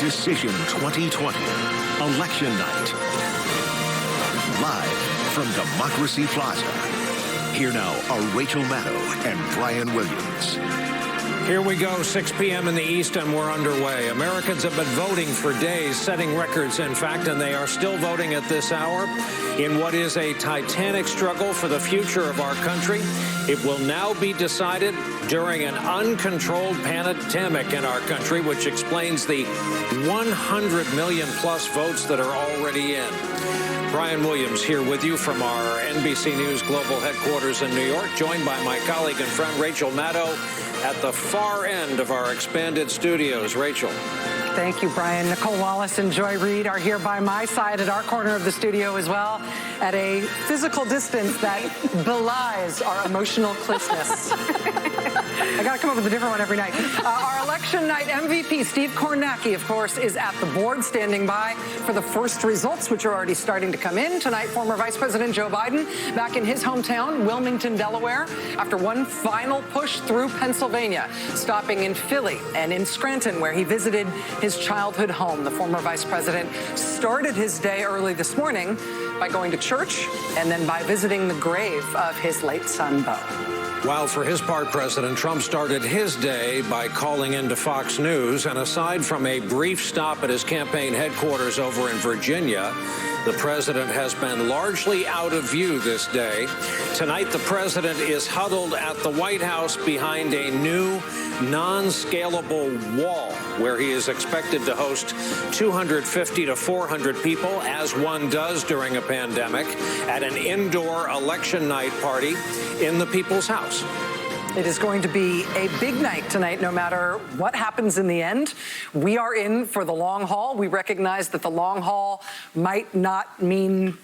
Decision 2020, Election Night. Live from Democracy Plaza. Here now are Rachel Maddow and Brian Williams. Here we go, 6 p.m. in the East, and we're underway. Americans have been voting for days, setting records, in fact, and they are still voting at this hour in what is a titanic struggle for the future of our country. It will now be decided during an uncontrolled pandemic in our country, which explains the 100 million plus votes that are already in. Brian Williams here with you from our NBC News Global Headquarters in New York, joined by my colleague and friend Rachel Maddow at the far end of our expanded studios. Rachel. Thank you, Brian. Nicole Wallace and Joy Reid are here by my side at our corner of the studio as well, at a physical distance that belies our emotional closeness. I got to come up with a different one every night. Our election night MVP, Steve Kornacki, of course, is at the board standing by for the first results, which are already starting to come in. Tonight, former Vice President Joe Biden back in his hometown, Wilmington, Delaware, after one final push through Pennsylvania, stopping in Philly and in Scranton, where he visited his childhood home. The former vice president started his day early this morning by going to church and then by visiting the grave of his late son, Beau. While for his part, President Trump started his day by calling into Fox News, and aside from a brief stop at his campaign headquarters over in Virginia, the president has been largely out of view this day. Tonight, the president is huddled at the White House behind a new non-scalable wall where he is expected to host 250 to 400 people, as one does during a pandemic, at an indoor election night party in the People's House. It is going to be a big night tonight, no matter what happens in the end. We are in for the long haul. We recognize that the long haul might not mean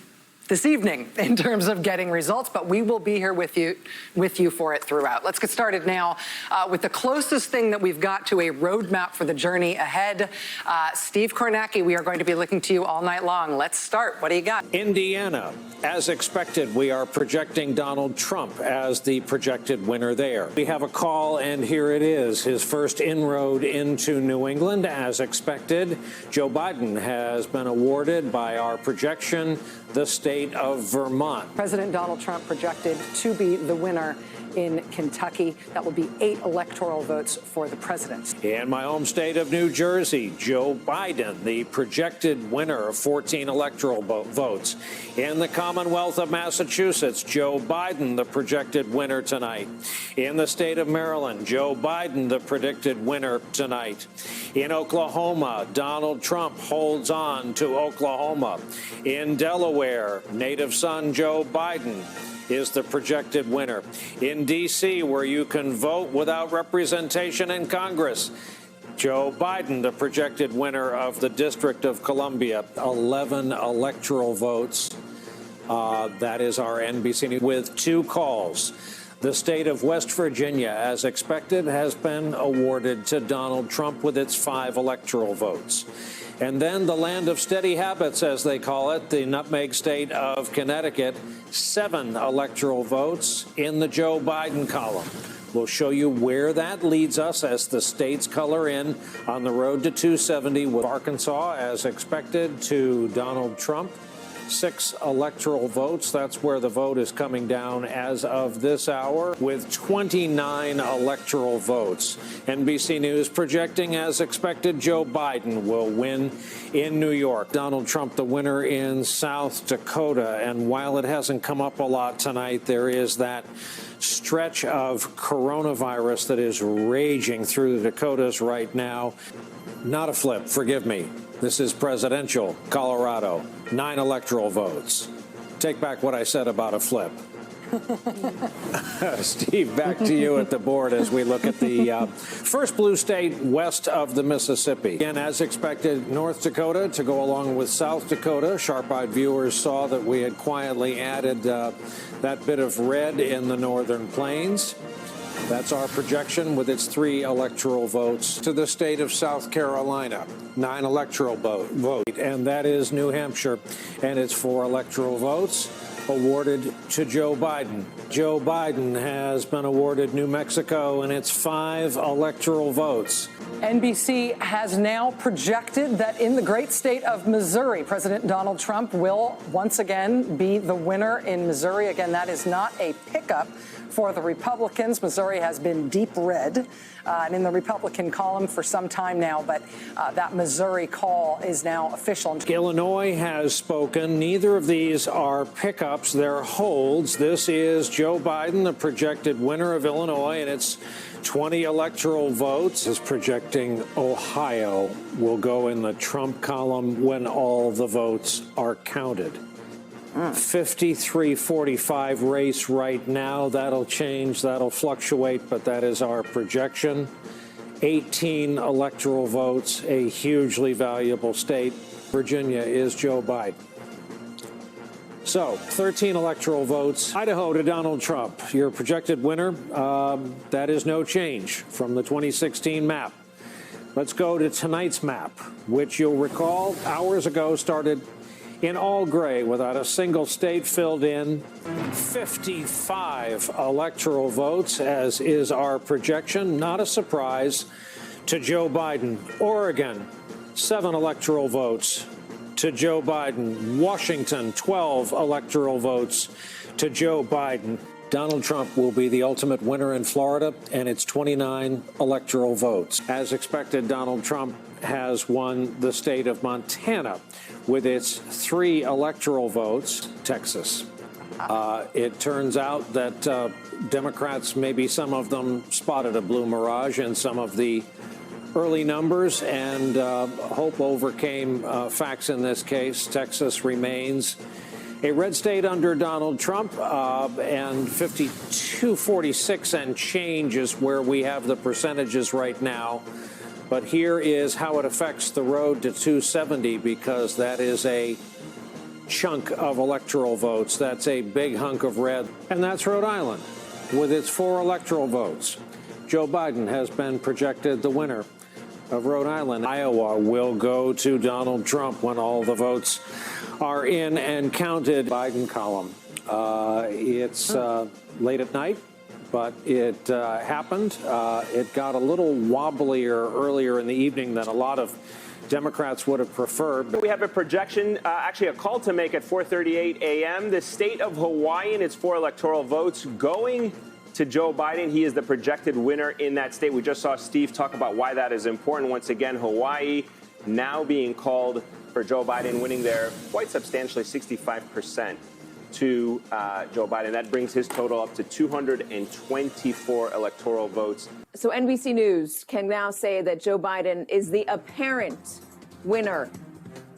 this evening in terms of getting results, but we will be here with you for it throughout. Let's get started now with the closest thing that we've got to a roadmap for the journey ahead. Steve Kornacki, we are going to be looking to you all night long. Let's start. What do you got? Indiana, as expected, we are projecting Donald Trump as the projected winner there. We have a call, and here it is, his first inroad into New England. As expected, Joe Biden has been awarded by our projection the state of Vermont. President Donald Trump projected to be the winner in Kentucky. That will be 8 electoral votes for the president. In my home state of New Jersey, Joe Biden, the projected winner of 14 electoral votes. In the Commonwealth of Massachusetts, Joe Biden, the projected winner tonight. In the state of Maryland, Joe Biden, the predicted winner tonight. In Oklahoma, Donald Trump holds on to Oklahoma. In Delaware, native son Joe Biden is the projected winner. In D.C., where you can vote without representation in Congress, Joe Biden, the projected winner of the District of Columbia, 11 electoral votes. That is our NBC News with 2 calls. The state of West Virginia, as expected, has been awarded to Donald Trump with its 5 electoral votes. And then the land of steady habits, as they call it, the nutmeg state of Connecticut, 7 electoral votes in the Joe Biden column. We'll show you where that leads us as the states color in on the road to 270 with Arkansas, as expected, to Donald Trump. 6 electoral votes. That's where the vote is coming down as of this hour, with 29 electoral votes. NBC News projecting, as expected, Joe Biden will win in New York. Donald Trump, the winner in South Dakota. And while it hasn't come up a lot tonight, there is that stretch of coronavirus that is raging through the Dakotas right now. Not a flip, forgive me. This is presidential Colorado, 9 electoral votes. Take back what I said about a flip. Steve, back to you at the board as we look at the first blue state west of the Mississippi. Again, as expected, North Dakota to go along with South Dakota. Sharp-eyed viewers saw that we had quietly added that bit of red in the northern plains. That's our projection with its 3 electoral votes. To the state of South Carolina, 9 electoral vote, and that is New Hampshire, and its 4 electoral votes. awarded to Joe Biden. Joe Biden has been awarded New Mexico and its 5 electoral votes. NBC has now projected that in the great state of Missouri, President Donald Trump will once again be the winner in Missouri. Again, that is not a pickup for the Republicans. Missouri has been deep red and in the Republican column for some time now, but that Missouri call is now official. Illinois has spoken. Neither of these are pickups. They're holds. This is Joe Biden, the projected winner of Illinois, and it's 20 electoral votes. Is projecting Ohio will go in the Trump column when all the votes are counted. 53-45 race right now. That'll change. That'll fluctuate, but that is our projection. 18 electoral votes, a hugely valuable state. Virginia is Joe Biden. So 13 electoral votes. Idaho to Donald Trump, your projected winner. That is no change from the 2016 map. Let's go to tonight's map, which you'll recall hours ago started in all gray without a single state filled in. 55 electoral votes, as is our projection. Not a surprise to Joe Biden. Oregon, 7 electoral votes to Joe Biden. Washington, 12 electoral votes to Joe Biden. Donald Trump will be the ultimate winner in Florida, and it's 29 electoral votes. As expected, Donald Trump has won the state of Montana with its 3 electoral votes. Texas. It turns out that Democrats, maybe some of them, spotted a blue mirage in some of the early numbers, and hope overcame facts in this case. Texas remains a red state under Donald Trump, and 52-46 and change is where we have the percentages right now. But here is how it affects the road to 270, because that is a chunk of electoral votes. That's a big hunk of red. And that's Rhode Island with its 4 electoral votes. Joe Biden has been projected the winner of Rhode Island. Iowa will go to Donald Trump when all the votes are in and counted. Biden column. It's late at night, but it happened. It got a little wobblier earlier in the evening than a lot of Democrats would have preferred. We have a projection, actually a call to make at 4:38 a.m. The state of Hawaii and its 4 electoral votes going to Joe Biden. He is the projected winner in that state. We just saw Steve talk about why that is important. Once again, Hawaii now being called for Joe Biden, winning there quite substantially, 65% to Joe Biden. That brings his total up to 224 electoral votes. So NBC News can now say that Joe Biden is the apparent winner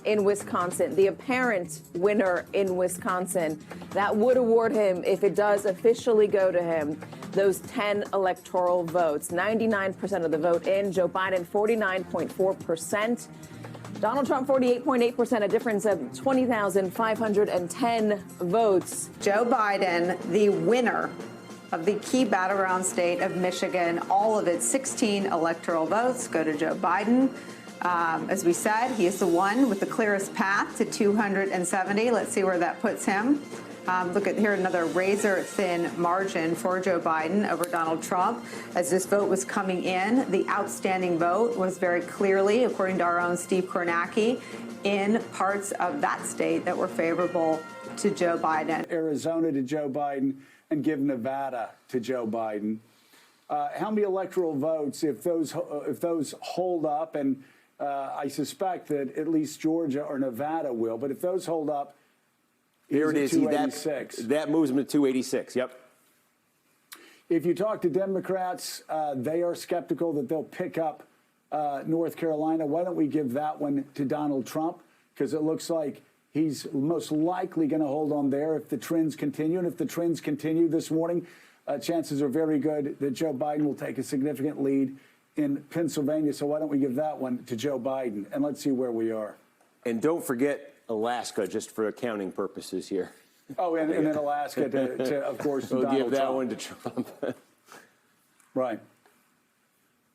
in Wisconsin, the apparent winner in Wisconsin. That would award him, if it does officially go to him, those 10 electoral votes. 99% of the vote in. Joe Biden, 49.4%. Donald Trump, 48.8%, a difference of 20,510 votes. Joe Biden, the winner of the key battleground state of Michigan. All of its 16 electoral votes go to Joe Biden. As we said, he is the one with the clearest path to 270. Let's see where that puts him. Look at here, another razor-thin margin for Joe Biden over Donald Trump. As this vote was coming in, the outstanding vote was very clearly, according to our own Steve Kornacki, in parts of that state that were favorable to Joe Biden. Arizona to Joe Biden and give Nevada to Joe Biden. How many electoral votes, if those hold up, and I suspect that at least Georgia or Nevada will, but if those hold up, here it is. 286. That moves him to 286. Yep. If you talk to Democrats, they are skeptical that they'll pick up North Carolina. Why don't we give that one to Donald Trump? Because it looks like he's most likely going to hold on there if the trends continue. And if the trends continue this morning, chances are very good that Joe Biden will take a significant lead in Pennsylvania. So why don't we give that one to Joe Biden? And let's see where we are. And don't forget Alaska, just for accounting purposes here. Oh, and then Alaska, to of course, we'll Donald give that Trump. one to Trump. Right.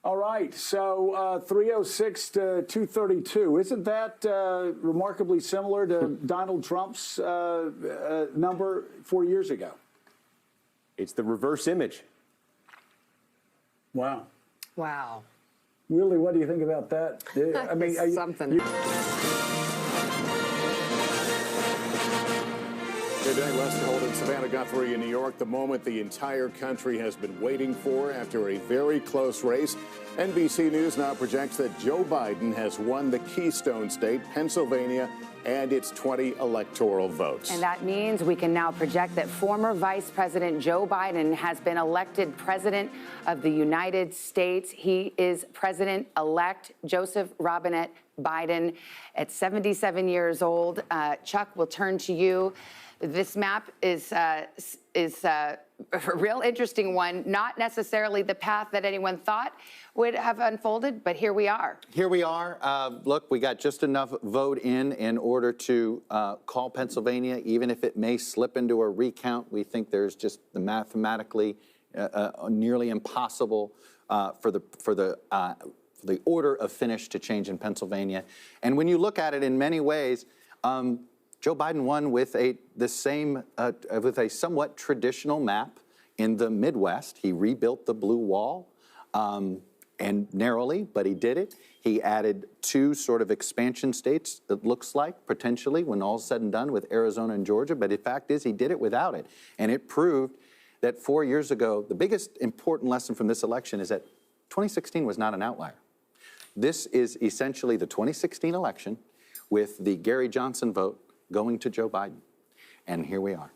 All right, so 306 to 232. Isn't that remarkably similar to Donald Trump's number 4 years ago? It's the reverse image. Wow. Wow. Willie, what do you think about that? I mean, something. Good day, Lester Holt and Savannah Guthrie in New York. The moment the entire country has been waiting for after a very close race. NBC News now projects that Joe Biden has won the Keystone State, Pennsylvania, and its 20 electoral votes. And that means we can now project that former Vice President Joe Biden has been elected President of the United States. He is President-elect Joseph Robinette Biden at 77 years old. Chuck, we'll turn to you. This map is a real interesting one, not necessarily the path that anyone thought would have unfolded, but here we are. Here we are. Look, we got just enough vote in order to call Pennsylvania, even if it may slip into a recount. We think there's just the mathematically nearly impossible for the order of finish to change in Pennsylvania. And when you look at it in many ways, Joe Biden won with a somewhat traditional map in the Midwest. He rebuilt the blue wall, and narrowly, but he did it. He added 2 sort of expansion states, it looks like, potentially, when all's said and done, with Arizona and Georgia. But the fact is, he did it without it. And it proved that 4 years ago, the biggest important lesson from this election is that 2016 was not an outlier. This is essentially the 2016 election with the Gary Johnson vote going to Joe Biden. And here we are.